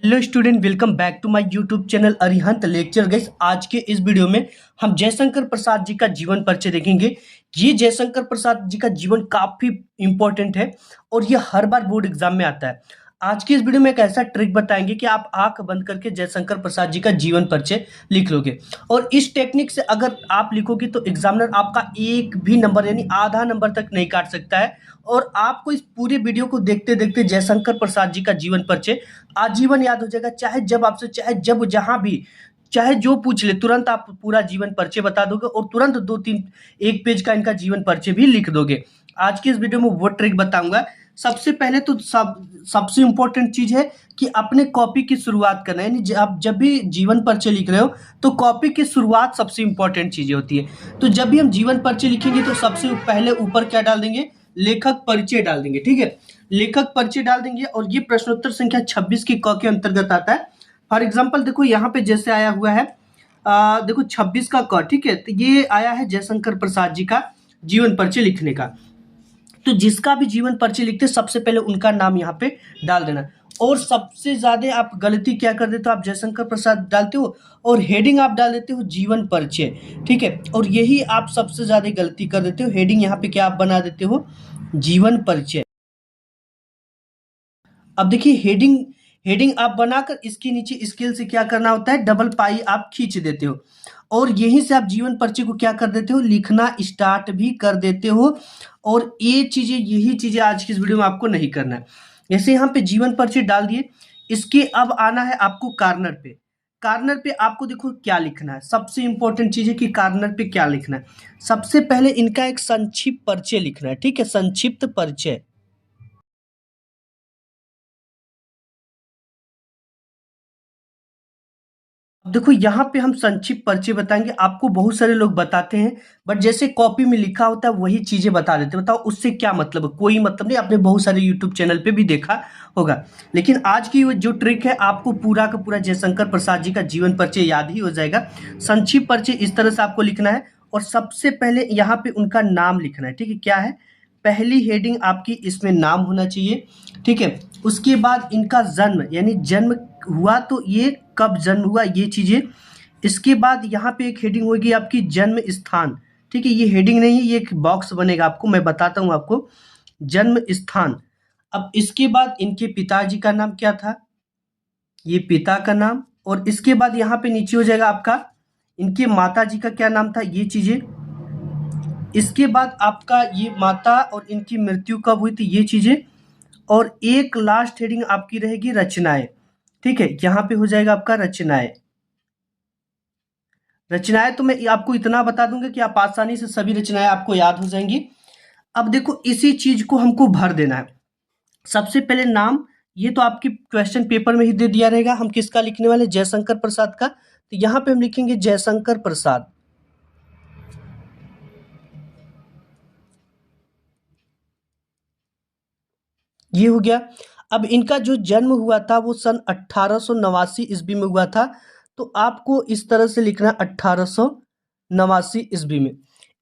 Hello student, welcome back to my YouTube channel Arihant lecture. Guys, आज के इस video में हम जयशंकर प्रसाद जी का जीवन परिचय देखेंगे। ये जयशंकर प्रसाद जी का जीवन काफी इंपॉर्टेंट है और ये हर बार बोर्ड एग्जाम में आता है। आज की इस वीडियो में एक ऐसा ट्रिक बताएंगे कि आप आंख बंद करके जयशंकर प्रसाद जी का जीवन परिचय लिख लोगे और इस टेक्निक से अगर आप लिखोगे तो एग्जामिनर आपका एक भी नंबर यानी आधा नंबर तक नहीं काट सकता है। और आपको इस पूरे वीडियो को देखते देखते जयशंकर प्रसाद जी का जीवन परिचय आजीवन याद हो जाएगा। चाहे जब आपसे चाहे जब जहां भी चाहे जो पूछ ले तुरंत आप पूरा जीवन परिचय बता दोगे और तुरंत दो तीन एक पेज का इनका जीवन परिचय भी लिख दोगे। आज की इस वीडियो में वो ट्रिक बताऊंगा। सबसे पहले तो सबसे इंपॉर्टेंट चीज है कि अपने कॉपी की शुरुआत करना है। यानी आप जब भी जीवन परिचय लिख रहे हो तो कॉपी की शुरुआत सबसे इंपॉर्टेंट चीजें होती है। तो जब भी हम जीवन परिचय लिखेंगे तो सबसे पहले ऊपर क्या डाल देंगे, लेखक परिचय डाल देंगे। ठीक है, लेखक परिचय डाल देंगे और ये प्रश्नोत्तर संख्या 26 की क के अंतर्गत आता है। फॉर एग्जांपल देखो यहाँ पे जैसे आया हुआ है देखो 26 का क। ठीक है, तो ये आया है जयशंकर प्रसाद जी का जीवन परिचय लिखने का। तो जिसका भी जीवन परिचय लिखते सबसे पहले उनका नाम यहाँ पे डाल देना। और सबसे ज्यादा आप गलती क्या कर देते हो, आप जयशंकर प्रसाद डालते हो और हेडिंग आप डाल देते हो जीवन परिचय। ठीक है, और यही आप सबसे ज्यादा गलती कर देते हो। हेडिंग यहाँ पे क्या आप बना देते हो, जीवन परिचय। अब देखिए हेडिंग हेडिंग आप बनाकर इसके नीचे स्केल से क्या करना होता है, डबल पाई आप खींच देते हो और यहीं से आप जीवन परिचय को क्या कर देते हो, लिखना स्टार्ट भी कर देते हो। और यही चीजें आज की इस वीडियो में आपको नहीं करना है। जैसे यहाँ पे जीवन परिचय डाल दिए, इसके अब आना है आपको कार्नर पे। कार्नर पे आपको देखो क्या लिखना है। सबसे इंपॉर्टेंट चीज है कि कार्नर पे क्या लिखना है। सबसे पहले इनका एक संक्षिप्त परिचय लिखना है। ठीक है, संक्षिप्त परिचय। अब देखो यहाँ पे हम संक्षिप्त परिचय बताएंगे। आपको बहुत सारे लोग बताते हैं बट जैसे कॉपी में लिखा होता है वही चीजें बता देते हैं। बताओ उससे क्या मतलब है, कोई मतलब नहीं। आपने बहुत सारे यूट्यूब चैनल पे भी देखा होगा। लेकिन आज की जो ट्रिक है, आपको पूरा का पूरा जयशंकर प्रसाद जी का जीवन परिचय याद ही हो जाएगा। संक्षिप्त परिचय इस तरह से आपको लिखना है और सबसे पहले यहाँ पे उनका नाम लिखना है। ठीक है, क्या है, पहली हेडिंग आपकी इसमें नाम होना चाहिए। ठीक है, उसके बाद इनका जन्म यानी जन्म हुआ तो ये कब जन्म हुआ ये चीजें। इसके बाद यहाँ पे एक हेडिंग होगी आपकी जन्म स्थान। ठीक है, ये हेडिंग नहीं है, ये एक बॉक्स बनेगा आपको, मैं बताता हूँ आपको, जन्म स्थान। अब इसके बाद इनके पिताजी का नाम क्या था, ये पिता का नाम। और इसके बाद यहाँ पे नीचे हो जाएगा आपका इनके माता जी का क्या नाम था, ये चीजें। इसके बाद आपका ये माता और इनकी मृत्यु कब हुई थी, ये चीजें। और एक लास्ट हेडिंग आपकी रहेगी रचनाएं। ठीक है, यहाँ पे हो जाएगा आपका रचनाएं। रचनाएं तो मैं आपको इतना बता दूंगा कि आप आसानी से सभी रचनाएं आपको याद हो जाएंगी। अब देखो इसी चीज को हमको भर देना है। सबसे पहले नाम, ये तो आपके क्वेश्चन पेपर में ही दे दिया रहेगा। हम किसका लिखने वाले, जयशंकर प्रसाद का। तो यहाँ पे हम लिखेंगे जयशंकर प्रसाद। ये हो गया। अब इनका जो जन्म हुआ था वो सन 1889 ईस्वी में हुआ था। तो आपको इस तरह से लिखना 1889 ईस्वी में।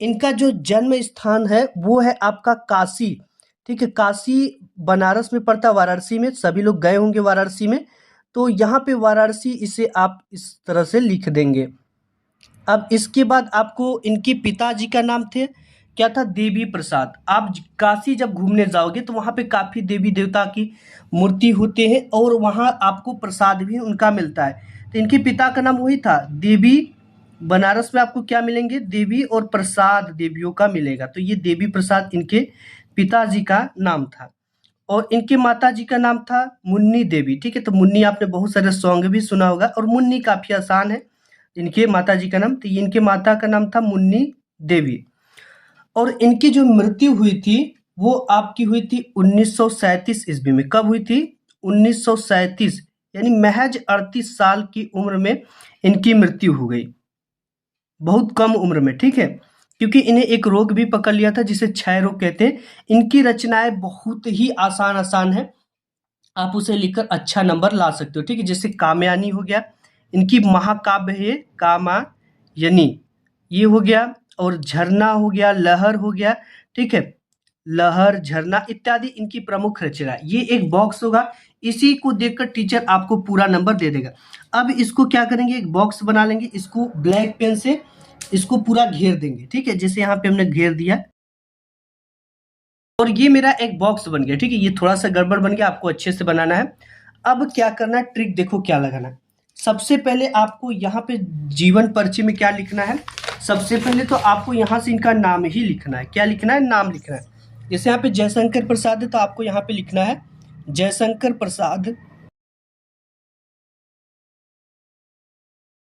इनका जो जन्म स्थान है वो है आपका काशी। ठीक है, काशी बनारस में पड़ता, वाराणसी में, सभी लोग गए होंगे वाराणसी में। तो यहाँ पे वाराणसी इसे आप इस तरह से लिख देंगे। अब इसके बाद आपको इनके पिताजी का नाम थे, क्या था, देवी प्रसाद। आप काशी जब घूमने जाओगे तो वहाँ पे काफ़ी देवी देवता की मूर्ति होते हैं और वहाँ आपको प्रसाद भी उनका मिलता है। तो इनके पिता का नाम वही था देवी। बनारस में आपको क्या मिलेंगे, देवी और प्रसाद देवियों का मिलेगा। तो ये देवी प्रसाद इनके पिताजी का नाम था। और इनके माता जी का नाम था मुन्नी देवी। ठीक है, तो मुन्नी आपने बहुत सारे सॉन्ग भी सुना होगा और मुन्नी काफ़ी आसान है इनके माता जी का नाम। तो इनके माता का नाम था मुन्नी देवी। और इनकी जो मृत्यु हुई थी वो आपकी हुई थी 1937 ईस्वी में। कब हुई थी, 1937, यानी महज 38 साल की उम्र में इनकी मृत्यु हो गई, बहुत कम उम्र में। ठीक है, क्योंकि इन्हें एक रोग भी पकड़ लिया था जिसे क्षय रोग कहते हैं। इनकी रचनाएं बहुत ही आसान आसान है, आप उसे लिखकर अच्छा नंबर ला सकते हो। ठीक है, जैसे कामयानी हो गया, इनकी महाकाव्य है कामायनी, ये हो गया। और झरना हो गया, लहर हो गया। ठीक है, लहर, झरना इत्यादि इनकी प्रमुख रचना। ये एक बॉक्स होगा, इसी को देखकर टीचर आपको पूरा नंबर दे देगा। अब इसको क्या करेंगे, एक बॉक्स बना लेंगे, इसको ब्लैक पेन से इसको पूरा घेर देंगे, ठीक है, जैसे यहाँ पे हमने घेर दिया और ये मेरा एक बॉक्स बन गया, ठीक है। ये थोड़ा सा गड़बड़ बन गया, आपको अच्छे से बनाना है। अब क्या करना है, ट्रिक देखो क्या लगाना है। सबसे पहले आपको यहाँ पे जीवन परिचय में क्या लिखना है, सबसे पहले तो आपको यहाँ से इनका नाम ही लिखना है। क्या लिखना है, नाम लिखना है। जैसे यहाँ पे जयशंकर प्रसाद है तो आपको यहाँ पे लिखना है जयशंकर प्रसाद,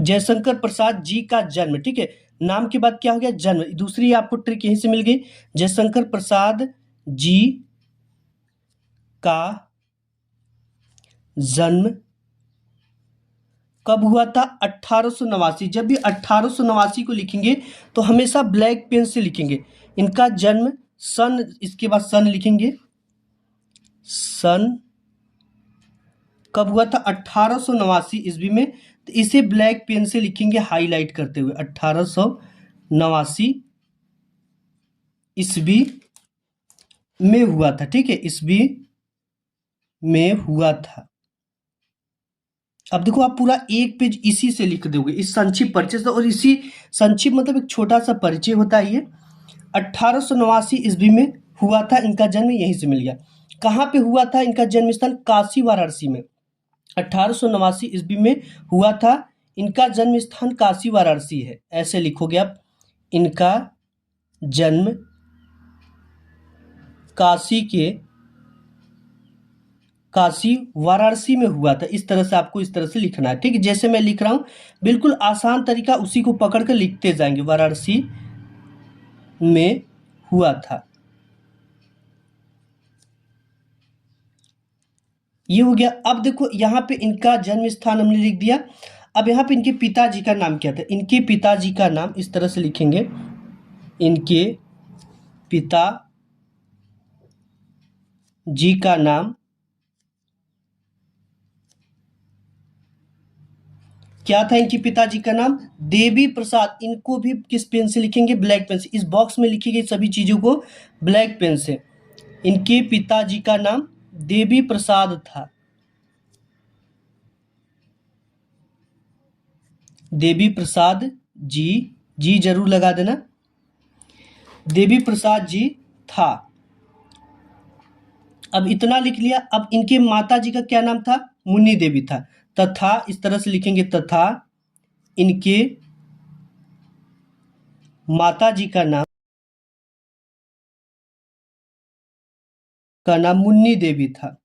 जयशंकर प्रसाद जी का जन्म, ठीक है। नाम के बाद क्या हो गया, जन्म। दूसरी आपको ट्रिक यहीं से मिल गई, जयशंकर प्रसाद जी का जन्म कब हुआ था, 1889। जब भी 1889 को लिखेंगे तो हमेशा ब्लैक पेन से लिखेंगे। इनका जन्म सन, इसके बाद सन लिखेंगे, सन कब हुआ था, 1889 ईस्वी में। तो इसे ब्लैक पेन से लिखेंगे हाईलाइट करते हुए, 1889 ईस्वी में हुआ था, ठीक है, ईस्वी में हुआ था। अब देखो आप पूरा एक पेज इसी से लिख दोगे, इस संक्षिप्त परिचय से। और इसी संक्षिप्त मतलब एक छोटा सा परिचय होता है ये। 1889 ईस्वी में हुआ था इनका जन्म, यहीं से मिल गया। कहाँ पे हुआ था इनका जन्म स्थान, काशी वाराणसी में। 1889 ईस्वी में हुआ था इनका जन्म स्थान काशी वाराणसी है, ऐसे लिखोगे आप। इनका जन्म काशी वाराणसी में हुआ था। इस तरह से आपको इस तरह से लिखना है, ठीक है। जैसे मैं लिख रहा हूं, बिल्कुल आसान तरीका, उसी को पकड़ कर लिखते जाएंगे, वाराणसी में हुआ था। ये हो गया। अब देखो यहाँ पे इनका जन्म स्थान हमने लिख दिया। अब यहाँ पे इनके पिताजी का नाम क्या था, इनके पिताजी का नाम इस तरह से लिखेंगे, इनके पिता जी का नाम क्या था, इनके पिताजी का नाम देवी प्रसाद। इनको भी किस पेन से लिखेंगे, ब्लैक पेन से। इस बॉक्स में लिखी गई सभी चीजों को ब्लैक पेन से। इनके पिताजी का नाम देवी प्रसाद था, देवी प्रसाद जी, जी जरूर लगा देना, देवी प्रसाद जी था। अब इतना लिख लिया। अब इनके माता जी का क्या नाम था, मुन्नी देवी था। तथा इस तरह से लिखेंगे, तथा इनके माता जी का नाम मुन्नी देवी था,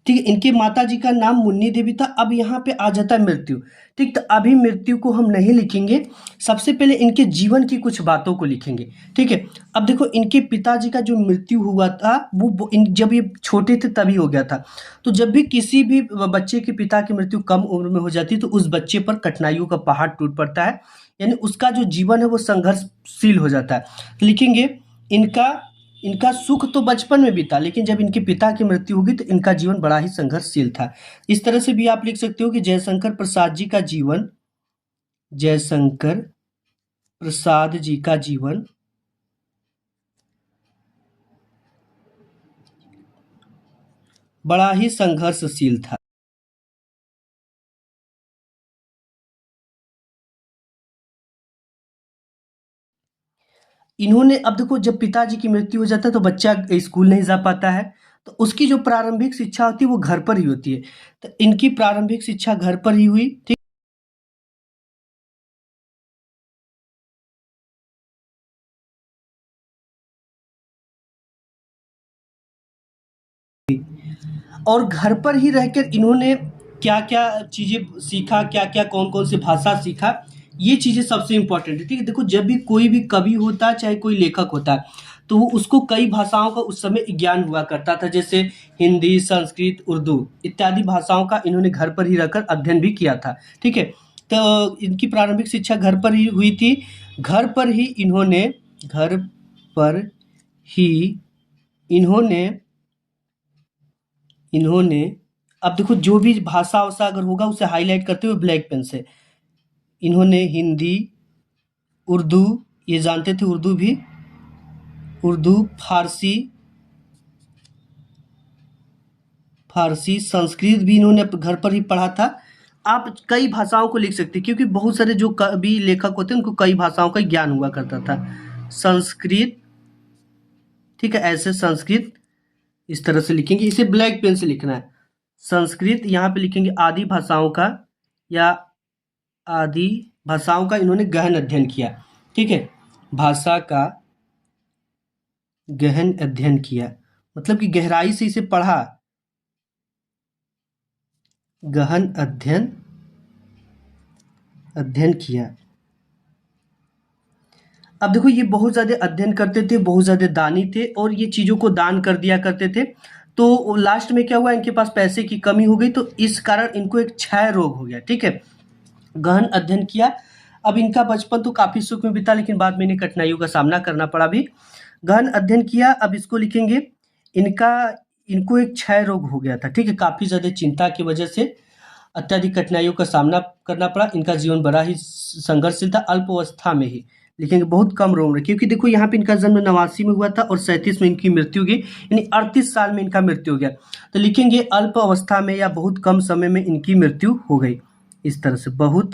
ठीक है। इनकी माता जी का नाम मुन्नी देवी था। अब यहाँ पे आ जाता है मृत्यु, ठीक। तो अभी मृत्यु को हम नहीं लिखेंगे, सबसे पहले इनके जीवन की कुछ बातों को लिखेंगे, ठीक है। अब देखो इनके पिताजी का जो मृत्यु हुआ था जब ये छोटे थे तभी हो गया था। तो जब भी किसी भी बच्चे के पिता की मृत्यु कम उम्र में हो जाती है तो उस बच्चे पर कठिनाइयों का पहाड़ टूट पड़ता है, यानी उसका जो जीवन है वो संघर्षशील हो जाता है। तो लिखेंगे इनका इनका सुख तो बचपन में भी था, लेकिन जब इनके पिता की मृत्यु होगी तो इनका जीवन बड़ा ही संघर्षशील था। इस तरह से भी आप लिख सकते हो कि जयशंकर प्रसाद जी का जीवन, जयशंकर प्रसाद जी का जीवन बड़ा ही संघर्षशील था। इन्होंने, अब देखो जब पिताजी की मृत्यु हो जाता है तो बच्चा स्कूल नहीं जा पाता है, तो उसकी जो प्रारंभिक शिक्षा होती है वो घर पर ही होती है। तो इनकी प्रारंभिक शिक्षा घर पर ही हुई, ठीक। और घर पर ही रहकर इन्होंने क्या क्या चीजें सीखा, क्या क्या कौन कौन सी भाषा सीखा, ये चीजें सबसे इंपॉर्टेंट है, ठीक है। देखो जब भी कोई भी कवि होता है चाहे कोई लेखक होता है तो वो उसको कई भाषाओं का उस समय ज्ञान हुआ करता था, जैसे हिंदी, संस्कृत, उर्दू इत्यादि भाषाओं का इन्होंने घर पर ही रहकर अध्ययन भी किया था, ठीक है। तो इनकी प्रारंभिक शिक्षा घर पर ही हुई थी। घर पर ही इन्होंने घर पर ही इन्होंने इन्होंने अब देखो जो भी भाषा वाषा अगर होगा उसे हाईलाइट करते हुए ब्लैक पेन से, इन्होंने हिंदी, उर्दू, ये जानते थे उर्दू भी, उर्दू, फारसी, फारसी, संस्कृत भी इन्होंने घर पर ही पढ़ा था। आप कई भाषाओं को लिख सकते हैं क्योंकि बहुत सारे जो कवि लेखक होते हैं उनको कई भाषाओं का ज्ञान हुआ करता था। संस्कृत, ठीक है, ऐसे संस्कृत इस तरह से लिखेंगे, इसे ब्लैक पेन से लिखना है। संस्कृत यहाँ पे लिखेंगे आदि भाषाओं का, या आदि भाषाओं का इन्होंने गहन अध्ययन किया, ठीक है, भाषा का गहन अध्ययन किया, मतलब कि गहराई से इसे पढ़ा, गहन अध्ययन किया। अब देखो ये बहुत ज़्यादा अध्ययन करते थे, बहुत ज़्यादा दानी थे और ये चीज़ों को दान कर दिया करते थे। तो लास्ट में क्या हुआ, इनके पास पैसे की कमी हो गई, तो इस कारण इनको एक क्षय रोग हो गया, ठीक है। गहन अध्ययन किया। अब इनका बचपन तो काफ़ी सुख में बीता, लेकिन बाद में इन्हें कठिनाइयों का सामना करना पड़ा भी। गहन अध्ययन किया, अब इसको लिखेंगे, इनको एक क्षय रोग हो गया था, ठीक है, काफ़ी ज़्यादा चिंता की वजह से अत्यधिक कठिनाइयों का सामना करना पड़ा। इनका जीवन बड़ा ही संघर्षशील था, अल्पावस्था में ही लिखेंगे, बहुत कम उम्र, क्योंकि देखो यहाँ पे इनका जन्म 89 में हुआ था और 37 में इनकी मृत्यु हो गई, यानी 38 साल में इनका मृत्यु हो गया। तो लिखेंगे अल्प अवस्था में या बहुत कम समय में इनकी मृत्यु हो गई। इस तरह से बहुत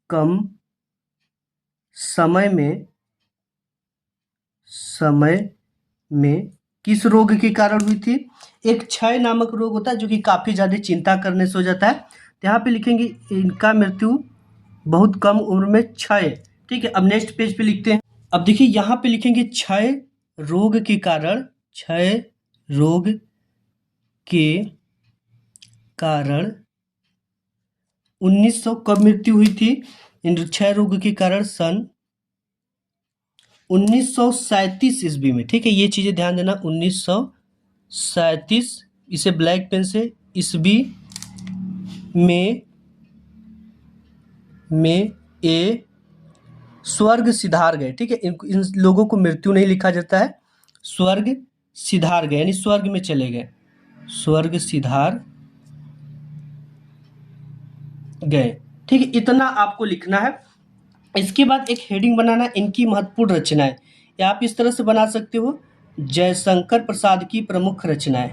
कम समय में किस रोग के कारण हुई थी? एक क्षय नामक रोग होता है जो कि काफ़ी ज़्यादा चिंता करने से हो जाता है। तो यहाँ पे लिखेंगे इनका मृत्यु बहुत कम उम्र में, क्षय, ठीक है। अब नेक्स्ट पेज पे लिखते हैं। अब देखिए यहाँ पे लिखेंगे क्षय रोग के कारण, क्षय रोग के कारण 1900 कब मृत्यु हुई थी? इन क्षय रोग के कारण सन 1937 ईस्वी में, ठीक है, ये चीज़ें ध्यान देना, 1937, इसे ब्लैक पेन से, ईस्वी में ए स्वर्ग सिधार गए, ठीक है। इन लोगों को मृत्यु नहीं लिखा जाता है, स्वर्ग सिधार गए यानी स्वर्ग में चले गए, स्वर्ग सिधार गए, ठीक है। इतना आपको लिखना है। इसके बाद एक हेडिंग बनाना, इनकी महत्वपूर्ण रचनाएं, या आप इस तरह से बना सकते हो, जयशंकर प्रसाद की प्रमुख रचनाएं।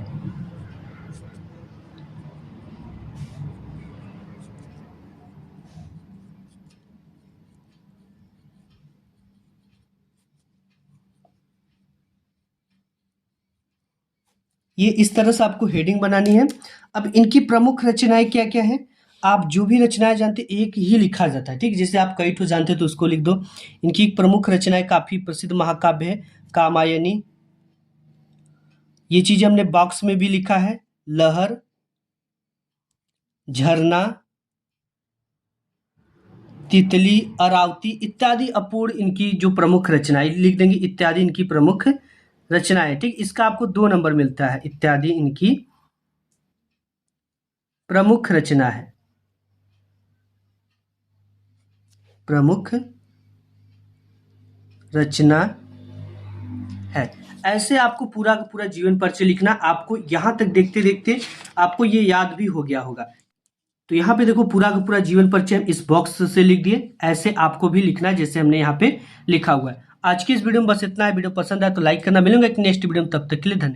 ये इस तरह से आपको हेडिंग बनानी है। अब इनकी प्रमुख रचनाएं क्या क्या है? आप जो भी रचनाएं जानते एक ही लिखा जाता है, ठीक, जैसे आप कई ठो जानते तो उसको लिख दो। इनकी प्रमुख रचनाएं काफी प्रसिद्ध महाकाव्य है कामायनी, ये चीजें हमने बॉक्स में भी लिखा है, लहर, झरना, तितली, अरावती इत्यादि अपूर्ण इनकी जो प्रमुख रचनाएं, लिख देंगे इत्यादि इनकी प्रमुख रचनाएं, ठीक। इसका आपको 2 नंबर मिलता है, इत्यादि इनकी प्रमुख रचना है, प्रमुख रचना है। ऐसे आपको पूरा का पूरा जीवन परिचय लिखना। आपको यहाँ तक देखते देखते आपको ये याद भी हो गया होगा। तो यहाँ पे देखो पूरा का पूरा जीवन परिचय इस बॉक्स से लिख दिए, ऐसे आपको भी लिखना है जैसे हमने यहाँ पे लिखा हुआ है। आज की इस वीडियो में बस इतना है। वीडियो पसंद आए तो लाइक करना। मिलूंगा एक नेक्स्ट वीडियो में, तब तक के लिए धन्यवाद।